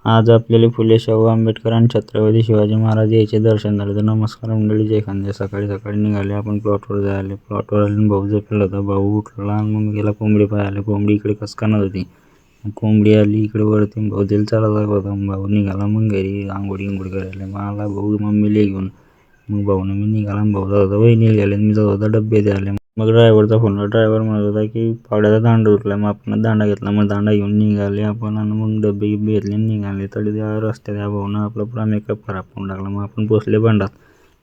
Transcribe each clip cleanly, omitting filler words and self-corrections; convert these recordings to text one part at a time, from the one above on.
आज आपल्याला फुले शाहू आंबेडकर आणि छत्रपती शिवाजी महाराज याचे दर्शन झाले. तर नमस्कार मंडळी, जय खानदे. सकाळी सकाळी निघाले आपण प्लॉटवर जायला. प्लॉटवर आले, भाऊ झोपला होता. भाऊ उठला आणि मग गेला कोंबडी पाहायला. कोंबडी इकडे कसकानत होती. कोंबडी आली इकडे वरती, भाऊ दिल चालला होता. भाऊ निघाला मग घरी आंघोळी करायला. मग आला भाऊ मम्मीला घेऊन. मग भाऊने मी निघाला. भाऊ जात होता वहिनीला गेले, मी जात होता डब्बे द्यायला. मग ड्रायव्हरचा फोन आला. ड्रायव्हर म्हणत होता की पावड्याचा दांडा तुटला. मग आपण दांडा घेतला. मग दांडा घेऊन निघाले आपण आणि मग डब्बे गिब्बे घेतले निघाले. तरी त्या रस्त्यात या भाऊनं आपला पुरा मेकअप खराब करून टाकला. मग आपण पोचले बंडात.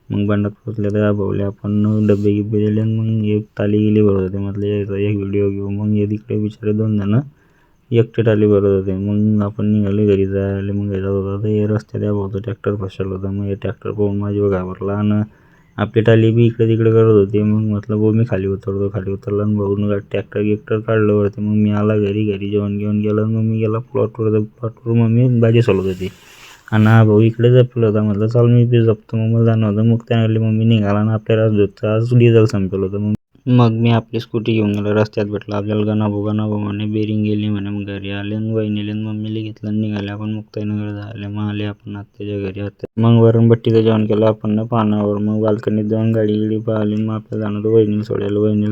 मग बंडात पोचले तर या भाऊले आपण डब्बे गिब्बे दिले. मग एक टाली गेली भरत होते. म्हटलं यायचा एक व्हिडिओ घेऊ. मग ये तिकडे बिचारे 2 जण एकटे टाली भरत होते. मग आपण निघाले घरी जायला. मग जात होता तर हे रस्त्यात या भाऊचा ट्रॅक्टर फसवला होता. मग हे ट्रॅक्टर पाहून माझी घाबरला आणि आपली टाली बी इकडे तिकडे करत होती. मग म्हटलं भाऊ मी खाली उतरलो आणि भाऊनं ट्रॅक्टर काढलं वरती. मग मी आला घरी जेवण घेऊन गेलो. मग मी गेला प्लॉटवर मम्मी भाजी सोलत होती आणि हा भाऊ इकडे जपलं होता. म्हटलं चाल मी बी जपतो. मग मला जाणं होतं. मग त्यावेळेला मम्मी निघाला आणि आपल्या राजदूतचं आज डिझेल संपलं होतं. मग मी आपली स्कूटी घेऊन गेलो. रस्त्यात भेटला आपल्याला गणाभाऊ म्हणे बेरिंग गेली म्हणे. मग घरी आले आणि वहिनीले मम्मीला घेतलं आणि निघाले आपण मुक्ताईनगर जायला. मग आले आपण आत्याच्या घरी. मग वरणबट्टीचं जेवण केलं आपण पानावर. मग बाल्कनीत जाऊन गाडी पाहिली. मग आपल्याला जाणं होतं वहिनीला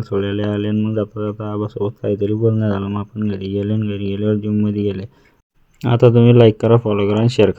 सोडायला आले. आणि मग जाता आबासोबत काहीतरी बोलणं झालं. मग आपण घरी गेले आणि घरी गेल्यावर जिममध्ये गेले. आता तुम्ही लाईक करा, फॉलो करा आणि शेअर करा.